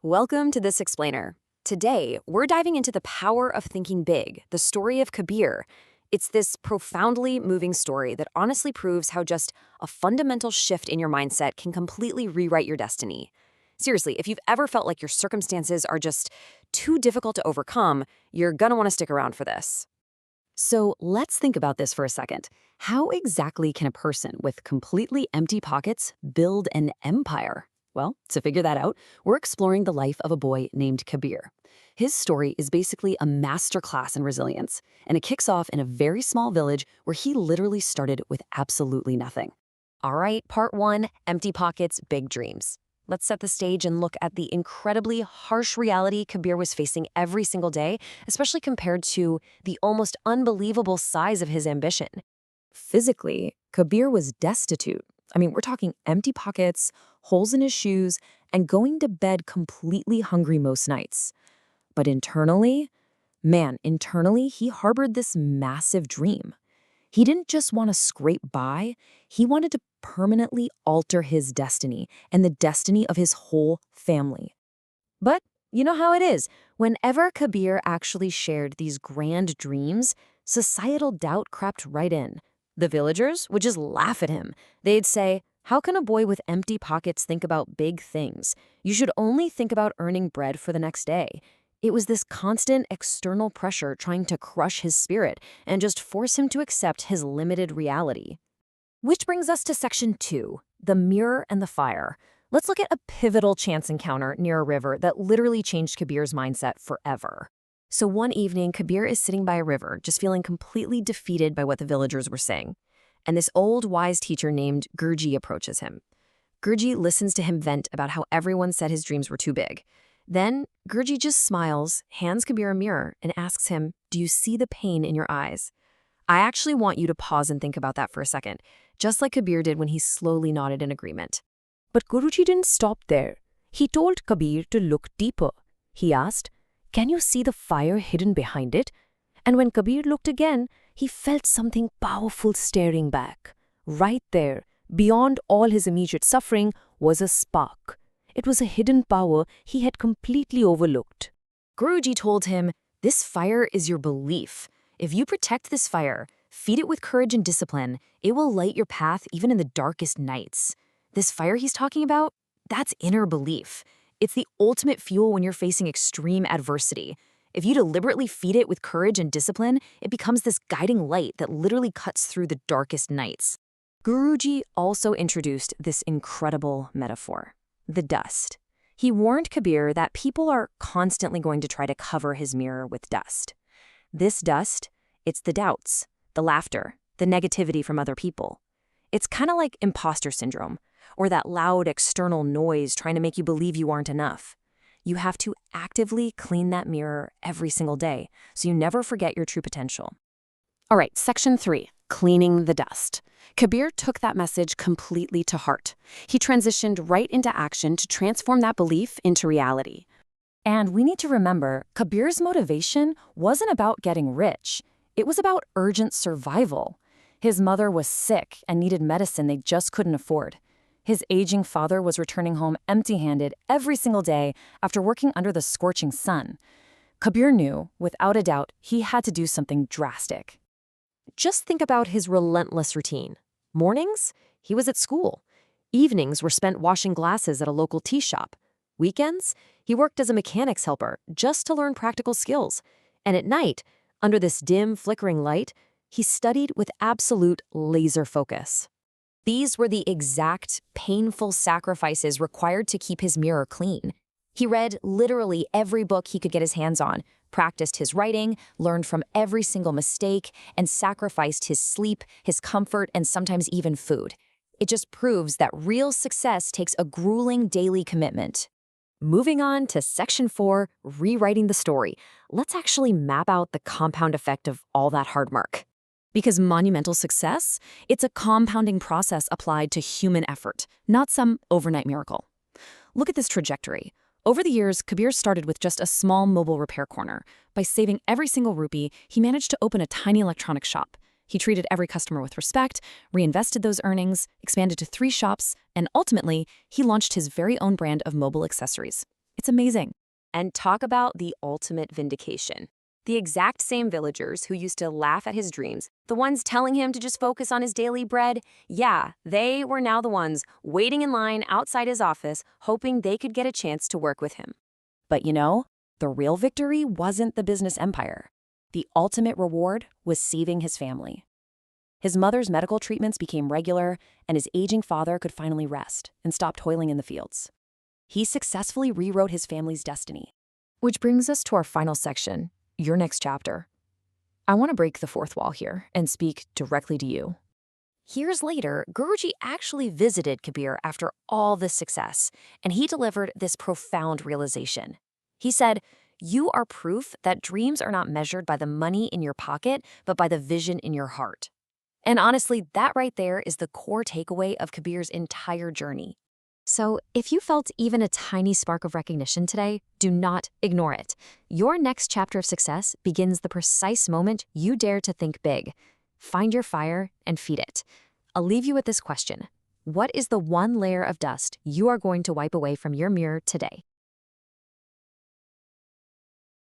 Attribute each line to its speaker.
Speaker 1: Welcome to This Explainer. Today, we're diving into the power of thinking big, the story of Kabir. It's this profoundly moving story that honestly proves how just a fundamental shift in your mindset can completely rewrite your destiny. Seriously, if you've ever felt like your circumstances are just too difficult to overcome, you're gonna want to stick around for this. So let's think about this for a second. How exactly can a person with completely empty pockets build an empire? Well, to figure that out, we're exploring the life of a boy named Kabir. His story is basically a masterclass in resilience, and it kicks off in a very small village where he literally started with absolutely nothing. All right, part one, empty pockets, big dreams. Let's set the stage and look at the incredibly harsh reality Kabir was facing every single day, especially compared to the almost unbelievable size of his ambition. Physically, Kabir was destitute. We're talking empty pockets, holes in his shoes, and going to bed completely hungry most nights. But internally, he harbored this massive dream. He didn't just want to scrape by, he wanted to permanently alter his destiny and the destiny of his whole family. But you know how it is. Whenever Kabir actually shared these grand dreams, societal doubt crept right in. The villagers would just laugh at him. They'd say, "How can a boy with empty pockets think about big things? You should only think about earning bread for the next day." It was this constant external pressure trying to crush his spirit and just force him to accept his limited reality. Which brings us to section 2, the mirror and the fire. Let's look at a pivotal chance encounter near a river that literally changed Kabir's mindset forever. So one evening, Kabir is sitting by a river, just feeling completely defeated by what the villagers were saying. And this old, wise teacher named Gurji approaches him. Gurji listens to him vent about how everyone said his dreams were too big. Then, Gurji just smiles, hands Kabir a mirror, and asks him, "Do you see the pain in your eyes?" I actually want you to pause and think about that for a second, just like Kabir did when he slowly nodded in agreement. But Guruji didn't stop there. He told Kabir to look deeper. He asked, "Can you see the fire hidden behind it?" And when Kabir looked again, he felt something powerful staring back. Right there, beyond all his immediate suffering, was a spark. It was a hidden power he had completely overlooked. Guruji told him, "This fire is your belief. If you protect this fire, feed it with courage and discipline, it will light your path even in the darkest nights." This fire he's talking about, that's inner belief. It's the ultimate fuel when you're facing extreme adversity. If you deliberately feed it with courage and discipline, it becomes this guiding light that literally cuts through the darkest nights. Guruji also introduced this incredible metaphor, the dust. He warned Kabir that people are constantly going to try to cover his mirror with dust. This dust, it's the doubts, the laughter, the negativity from other people. It's kind of like imposter syndrome, or that loud external noise trying to make you believe you aren't enough. You have to actively clean that mirror every single day so you never forget your true potential. All right, section 3, cleaning the dust. Kabir took that message completely to heart. He transitioned right into action to transform that belief into reality. And we need to remember, Kabir's motivation wasn't about getting rich. It was about urgent survival. His mother was sick and needed medicine they just couldn't afford. His aging father was returning home empty-handed every single day after working under the scorching sun. Kabir knew, without a doubt, he had to do something drastic. Just think about his relentless routine. Mornings, he was at school. Evenings were spent washing glasses at a local tea shop. Weekends, he worked as a mechanic's helper just to learn practical skills. And at night, under this dim, flickering light, he studied with absolute laser focus. These were the exact, painful sacrifices required to keep his mirror clean. He read literally every book he could get his hands on, practiced his writing, learned from every single mistake, and sacrificed his sleep, his comfort, and sometimes even food. It just proves that real success takes a grueling daily commitment. Moving on to section 4, rewriting the story. Let's actually map out the compound effect of all that hard work. Because monumental success, it's a compounding process applied to human effort, not some overnight miracle. Look at this trajectory. Over the years, Kabir started with just a small mobile repair corner. By saving every single rupee, he managed to open a tiny electronics shop. He treated every customer with respect, reinvested those earnings, expanded to 3 shops, and ultimately, he launched his very own brand of mobile accessories. It's amazing. And talk about the ultimate vindication. The exact same villagers who used to laugh at his dreams, the ones telling him to just focus on his daily bread, yeah, they were now the ones waiting in line outside his office, hoping they could get a chance to work with him. But the real victory wasn't the business empire. The ultimate reward was saving his family. His mother's medical treatments became regular, and his aging father could finally rest and stop toiling in the fields. He successfully rewrote his family's destiny. Which brings us to our final section, your next chapter. I want to break the fourth wall here and speak directly to you. Years later, Guruji actually visited Kabir after all this success, and he delivered this profound realization. He said, "You are proof that dreams are not measured by the money in your pocket, but by the vision in your heart." And honestly, that right there is the core takeaway of Kabir's entire journey. So, if you felt even a tiny spark of recognition today, do not ignore it. Your next chapter of success begins the precise moment you dare to think big. Find your fire and feed it. I'll leave you with this question. What is the one layer of dust you are going to wipe away from your mirror today?